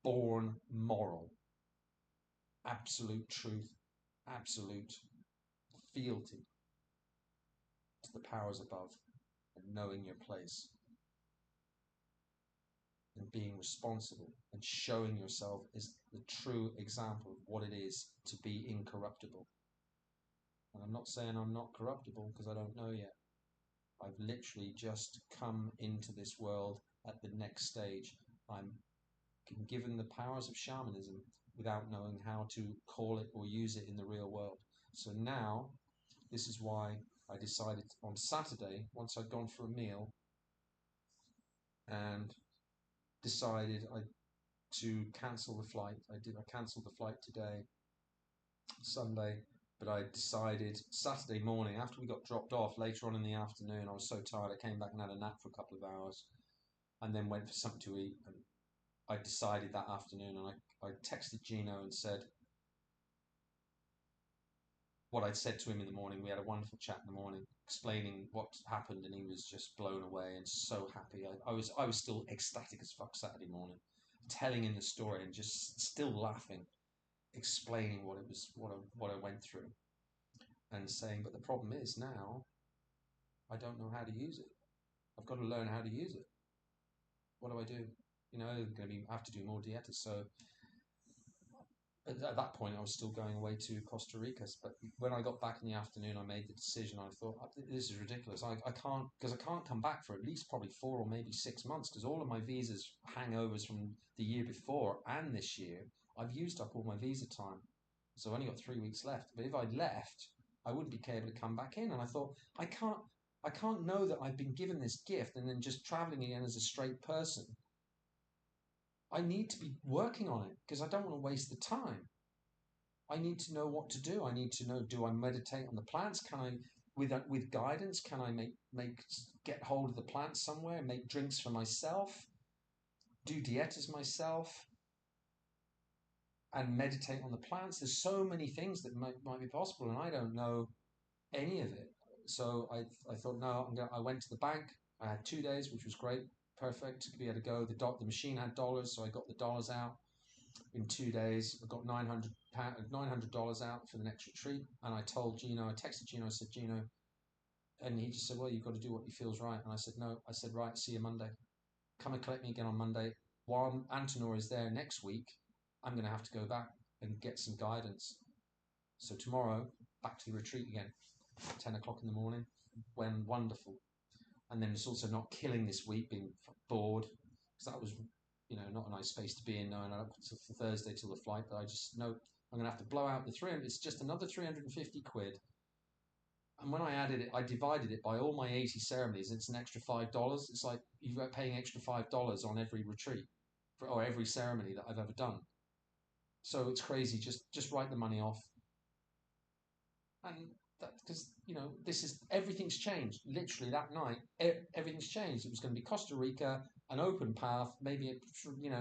S1: born moral. Absolute truth, absolute fealty to the powers above, and knowing your place. and being responsible and showing yourself as the true example of what it is to be incorruptible. And I'm not saying I'm not corruptible, because I don't know yet. I've literally just come into this world at the next stage. I'm given the powers of shamanism without knowing how to call it or use it in the real world. So now, this is why I decided on Saturday, once I'd gone for a meal, and decided to cancel the flight. I cancelled the flight today, Sunday, but I decided Saturday morning, after we got dropped off later on in the afternoon, I was so tired I came back and had a nap for a couple of hours and then went for something to eat. And I decided that afternoon, and I texted Gino and said what I'd said to him in the morning. We had a wonderful chat in the morning, explaining what happened, and he was just blown away and so happy. I was still ecstatic as fuck Saturday morning, telling him the story and just still laughing, explaining what it was, what I went through, and saying, but the problem is now I don't know how to use it. I've got to learn how to use it. What do I do? You know, I'm going to have to do more dietas. So at that point, I was still going away to Costa Rica. But when I got back in the afternoon, I made the decision. I thought, this is ridiculous. I can't, because I can't come back for at least probably 4 or maybe 6 months, because all of my visas hangovers from the year before and this year, I've used up all my visa time. So I've only got 3 weeks left. But if I left, I wouldn't be able to come back in. And I thought, I can't know that I've been given this gift and then just traveling again as a straight person. I need to be working on it, because I don't want to waste the time. I need to know what to do. I need to know, do I meditate on the plants? Can I, with guidance, can I get hold of the plants somewhere, make drinks for myself, do dietas myself, and meditate on the plants? There's so many things that might be possible, and I don't know any of it. So I thought, no, I went to the bank. I had 2 days, which was great. Perfect to be able to go. The machine had dollars, so I got the dollars out in 2 days. I got $900 out for the next retreat, and I told Gino, I texted Gino, I said, Gino, and he just said, well, you've got to do what feels right. And I said, no. I said, right, see you Monday. Come and collect me again on Monday. While Antonor is there next week, I'm going to have to go back and get some guidance. So tomorrow, back to the retreat again, 10 o'clock in the morning. When wonderful. And then it's also not killing this week, being bored, because that was, not a nice space to be in, knowing up for Thursday till the flight. But I just know I'm going to have to blow out the 300. It's just another 350 quid. And when I added it, I divided it by all my 80 ceremonies. It's an extra $5. It's like you're paying extra $5 on every retreat or every ceremony that I've ever done. So it's crazy. Just write the money off. And that, because everything's changed. Literally that night, everything's changed. It was going to be Costa Rica, an open path. Maybe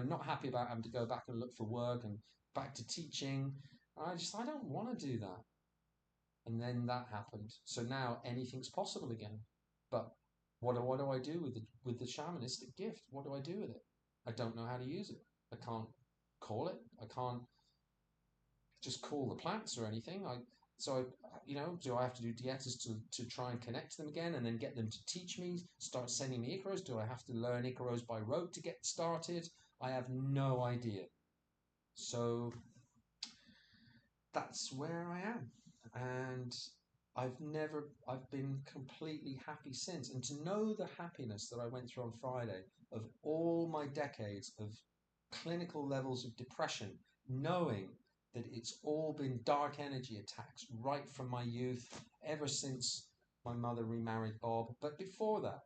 S1: not happy about having to go back and look for work and back to teaching. I don't want to do that. And then that happened. So now anything's possible again. But what do I do with the shamanistic gift? What do I do with it? I don't know how to use it. I can't call it. I can't just call the plants or anything. Do I have to do dietas to try and connect to them again and then get them to teach me, start sending me Icaros? Do I have to learn Icaros by rote to get started? I have no idea. So that's where I am. And I've been completely happy since. And to know the happiness that I went through on Friday of all my decades of clinical levels of depression, knowing that it's all been dark energy attacks right from my youth, ever since my mother remarried Bob. But before that,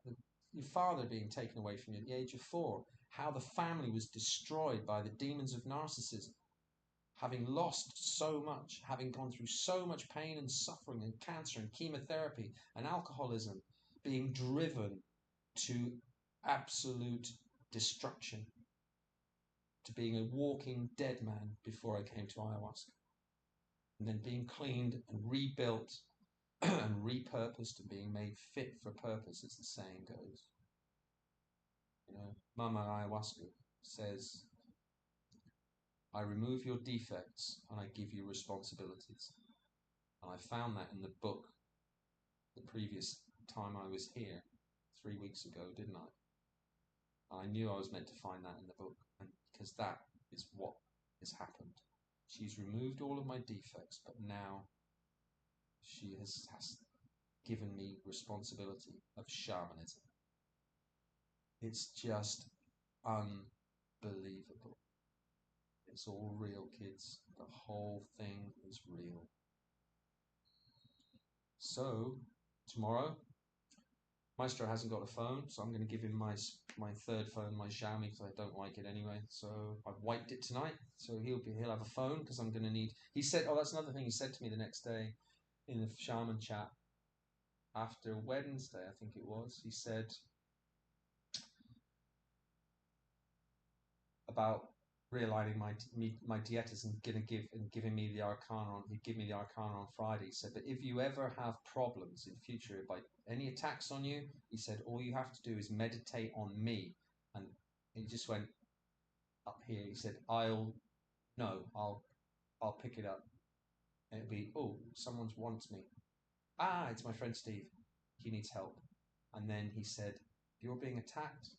S1: your father being taken away from you at the age of 4, how the family was destroyed by the demons of narcissism, having lost so much, having gone through so much pain and suffering and cancer and chemotherapy and alcoholism, being driven to absolute destruction, to being a walking dead man before I came to ayahuasca, and then being cleaned and rebuilt and repurposed and being made fit for purpose, as the saying goes. Mama ayahuasca says, I remove your defects and I give you responsibilities. And I found that in the book the previous time I was here, 3 weeks ago, didn't I? I knew I was meant to find that in the book, and because that is what has happened. She's removed all of my defects, but now she has given me responsibility of shamanism. It's just unbelievable. It's all real, kids. The whole thing is real. So, tomorrow, Maestro hasn't got a phone, so I'm going to give him my third phone, my Xiaomi, because I don't like it anyway. So I've wiped it tonight, so he'll have a phone because I'm going to need. He said, oh, that's another thing he said to me the next day in the shaman chat after Wednesday, I think it was. He said about realigning my dietas and giving me the arcana on. He'd give me the arcana on Friday. He said, but if you ever have problems in future by any attacks on you, he said all you have to do is meditate on me. And he just went up here. He said, I'll pick it up. And it'll be, oh, someone wants me. Ah, it's my friend Steve. He needs help. And then he said, if you're being attacked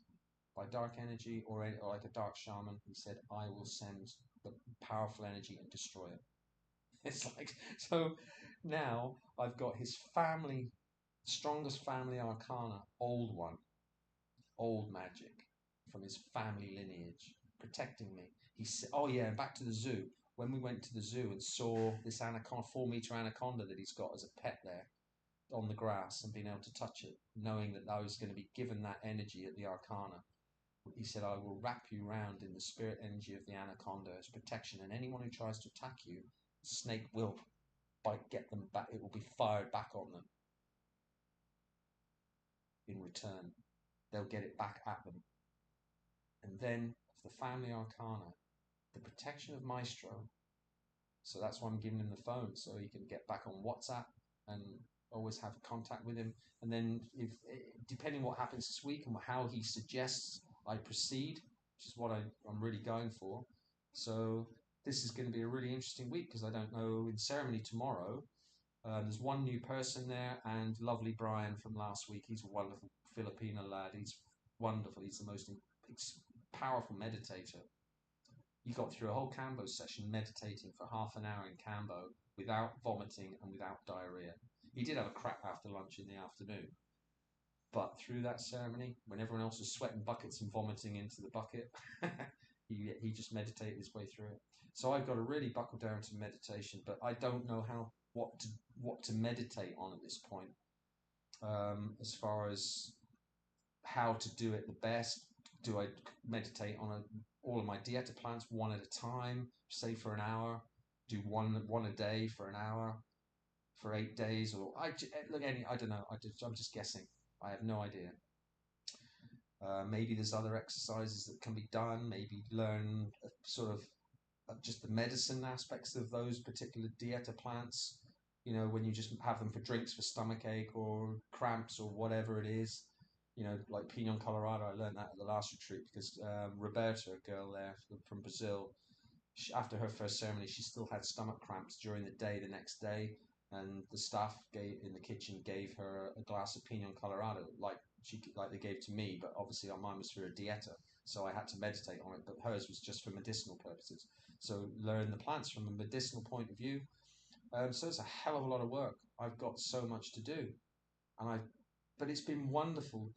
S1: by dark energy or like a dark shaman, he said, I will send the powerful energy and destroy it. It's like, so now I've got his family, strongest family arcana, old one, old magic from his family lineage, protecting me. He said, oh yeah, and back to the zoo. When we went to the zoo and saw this anaconda, 4-meter anaconda that he's got as a pet there on the grass and being able to touch it, knowing that I was going to be given that energy at the arcana. He said, I will wrap you round in the spirit energy of the anaconda as protection, and anyone who tries to attack you, the snake will get them back. It will be fired back on them in return. They'll get it back at them. And then the family arcana, the protection of Maestro. So that's why I'm giving him the phone, so he can get back on WhatsApp and always have contact with him. And then, if depending what happens this week and how he suggests I proceed, which is what I'm really going for. So this is going to be a really interesting week because I don't know. In ceremony tomorrow, there's one new person there, and lovely Brian from last week. He's a wonderful Filipino lad. He's wonderful. He's the most powerful meditator. He got through a whole Kambo session meditating for half an hour in Kambo without vomiting and without diarrhea. He did have a crap after lunch in the afternoon, but through that ceremony, when everyone else was sweating buckets and vomiting into the bucket, he just meditated his way through it. So I've got to really buckle down to meditation, but I don't know what to meditate on at this point. As far as how to do it the best, do I meditate on all of my dieta plants one at a time, say for an hour, do one a day for an hour, for 8 days, or I don't know. I'm just guessing. I have no idea. Maybe there's other exercises that can be done. Maybe learn sort of just the medicine aspects of those particular dieta plants. You know, when you just have them for drinks for stomachache or cramps or whatever it is. You know, like Pinon Colorado, I learned that at the last retreat because Roberta, a girl there from Brazil, after her first ceremony, she still had stomach cramps during the day the next day, and the staff in the kitchen gave her a glass of Pinon Colorado, like they gave to me, but obviously mine was for a dieta, so I had to meditate on it. But hers was just for medicinal purposes. So learn the plants from a medicinal point of view. So it's a hell of a lot of work. I've got so much to do, and but it's been wonderful.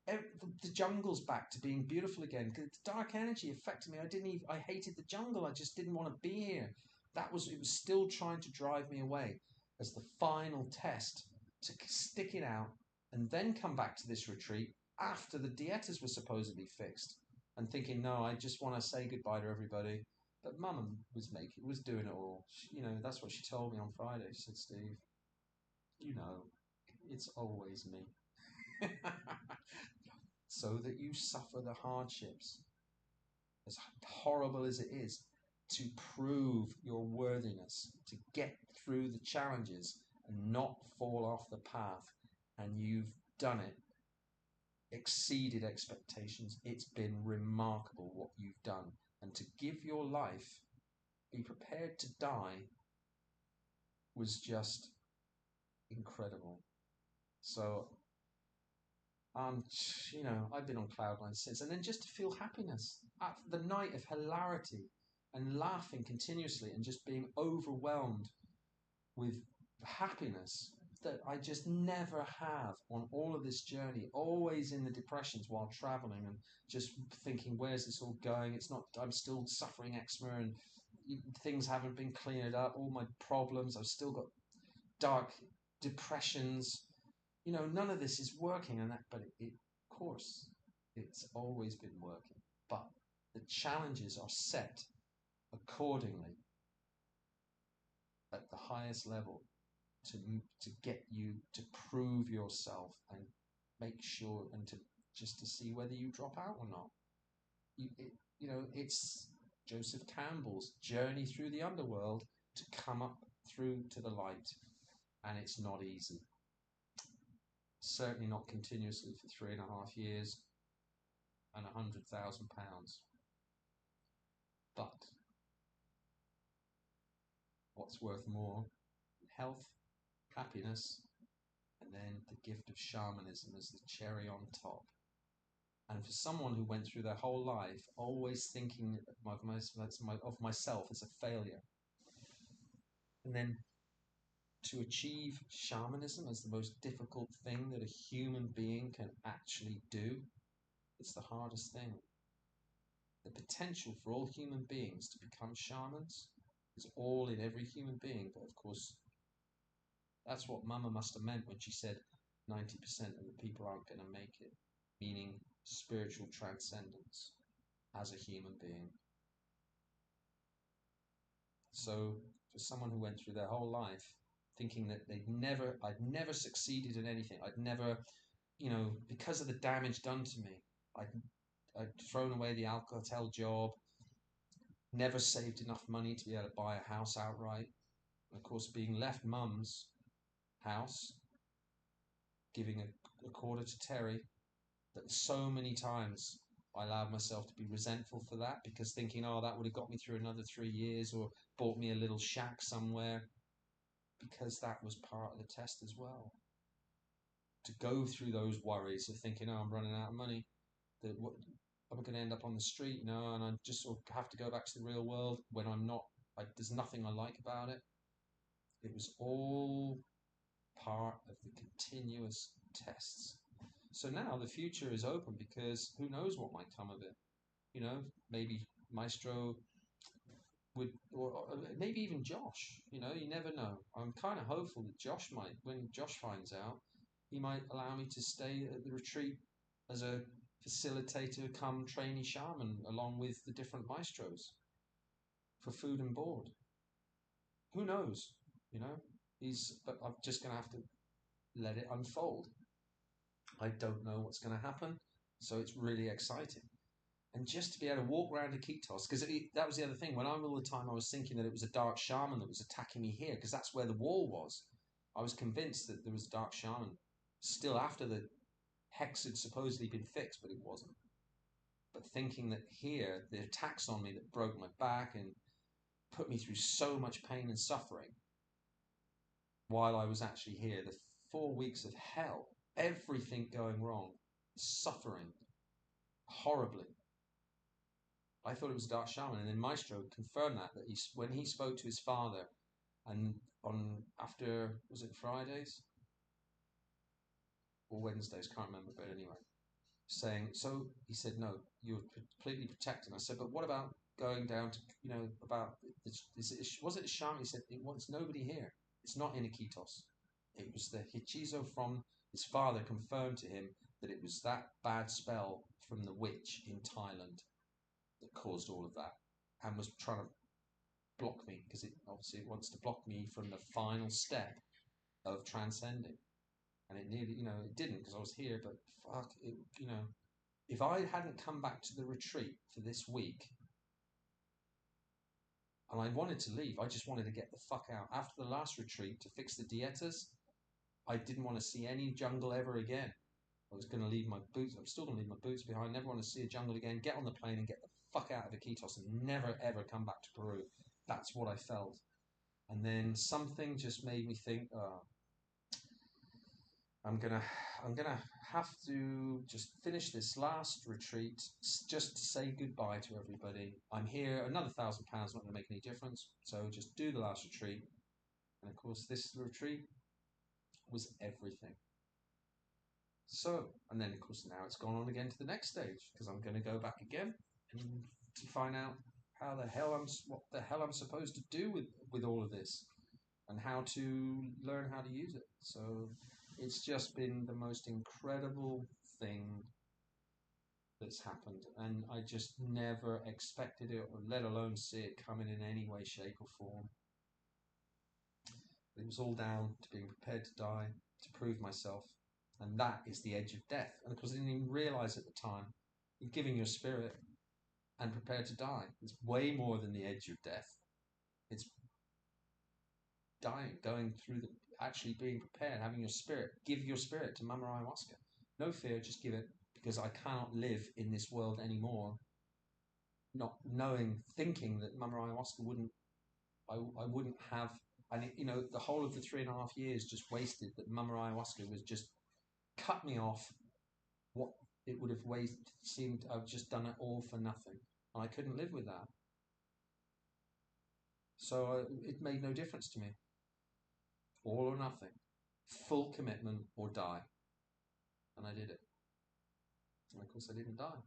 S1: The jungle's back to being beautiful again. The dark energy affected me. I hated the jungle. I just didn't want to be here. It was still trying to drive me away as the final test to stick it out and then come back to this retreat after the dietas were supposedly fixed and thinking, no, I just want to say goodbye to everybody. But Mum was doing it all. That's what she told me on Friday. She said, Steve, it's always me. So that you suffer the hardships, as horrible as it is, to prove your worthiness, to get through the challenges and not fall off the path. And you've done it, exceeded expectations. It's been remarkable what you've done. And to give your life, be prepared to die, was just incredible. So You know, I've been on cloud nine since. And then just to feel happiness, the night of hilarity and laughing continuously and just being overwhelmed with happiness that I just never have on all of this journey, always in the depressions while traveling and just thinking, where's this all going? It's not, I'm still suffering eczema and things haven't been cleared up, all my problems, I've still got dark depressions. You know, none of this is working, and that, but of course, it's always been working. But the challenges are set accordingly at the highest level to get you to prove yourself and make sure and to see whether you drop out or not. You know, it's Joseph Campbell's journey through the underworld to come up through to the light, and it's not easy. Certainly not continuously for 3.5 years and £100,000. But what's worth more? Health, happiness, and then the gift of shamanism as the cherry on top. And for someone who went through their whole life always thinking of myself as a failure, and then to achieve shamanism as the most difficult thing that a human being can actually do, it's the hardest thing. The potential for all human beings to become shamans is all in every human being, but of course, that's what Mama must have meant when she said 90% of the people aren't going to make it, meaning spiritual transcendence as a human being. So for someone who went through their whole life thinking that I'd never succeeded in anything, I'd never, you know, because of the damage done to me, I'd thrown away the Alcatel job, never saved enough money to be able to buy a house outright. And of course, being left mum's house, giving a quarter to Terry, that so many times I allowed myself to be resentful for that, because thinking, oh, that would have got me through another 3 years or bought me a little shack somewhere, because that was part of the test as well. To go through those worries of thinking, oh, I'm running out of money, that what, am I going to end up on the street? No, and I just sort of have to go back to the real world when I'm not. There's nothing I like about it. It was all part of the continuous tests. So now the future is open, because who knows what might come of it. You know, maybe Maestro would, or maybe even Josh. You know, you never know. I'm kind of hopeful that Josh might, when Josh finds out, he might allow me to stay at the retreat as a facilitator come trainee shaman along with the different maestros for food and board. Who knows? You know, but I'm just going to have to let it unfold. I don't know what's going to happen, so it's really exciting. And just to be able to walk around Iquitos, because that was the other thing. When all the time I was thinking that it was a dark shaman that was attacking me here, because that's where the wall was. I was convinced that there was a dark shaman still after the hex had supposedly been fixed, but it wasn't. But thinking that here, the attacks on me that broke my back and put me through so much pain and suffering while I was actually here, the 4 weeks of hell, everything going wrong, suffering horribly. I thought it was a dark shaman, and then Maestro confirmed that when he spoke to his father, and after, was it Fridays or Wednesdays, can't remember, but anyway, saying, so he said, no, you're completely protected. I said, but what about going down to, you know, about, was it a shaman? He said, it's nobody here. It's not in Iquitos. It was the Hechizo from his father confirmed to him that it was that bad spell from the witch in Thailand that caused all of that, and was trying to block me, because it wants to block me from the final step of transcending. And it nearly, you know, it didn't, because I was here, but fuck it, you know, if I hadn't come back to the retreat for this week, and I wanted to leave, I just wanted to get the fuck out. After the last retreat to fix the dietas, I didn't want to see any jungle ever again. I was going to leave my boots. I'm still going to leave my boots behind. Never want to see a jungle again. Get on the plane and get the fuck out of Iquitos and never ever come back to Peru. That's what I felt. And then something just made me think, oh, I'm gonna have to just finish this last retreat just to say goodbye to everybody. I'm here. Another £1,000 not gonna make any difference. So just do the last retreat. And of course, this retreat was everything. So, and then of course now it's gone on again to the next stage because I'm going to go back again and to find out what the hell I'm supposed to do with all of this and how to learn how to use it. So it's just been the most incredible thing that's happened, and I just never expected it, or let alone see it coming in any way, shape, or form. It was all down to being prepared to die, to prove myself. And that is the edge of death. And of course, I didn't even realize at the time, you're giving your spirit and prepared to die. It's way more than the edge of death. It's dying, going through actually being prepared, having your spirit, give your spirit to Mama Ayahuasca. No fear, just give it, because I cannot live in this world anymore, not knowing, thinking that Mama Ayahuasca I wouldn't have, and the whole of the 3.5 years just wasted, that Mama Ayahuasca was just cut me off. What it would have seemed I've just done it all for nothing, and I couldn't live with that. So it made no difference to me. All or nothing, full commitment or die, and I did it. And of course, I didn't die.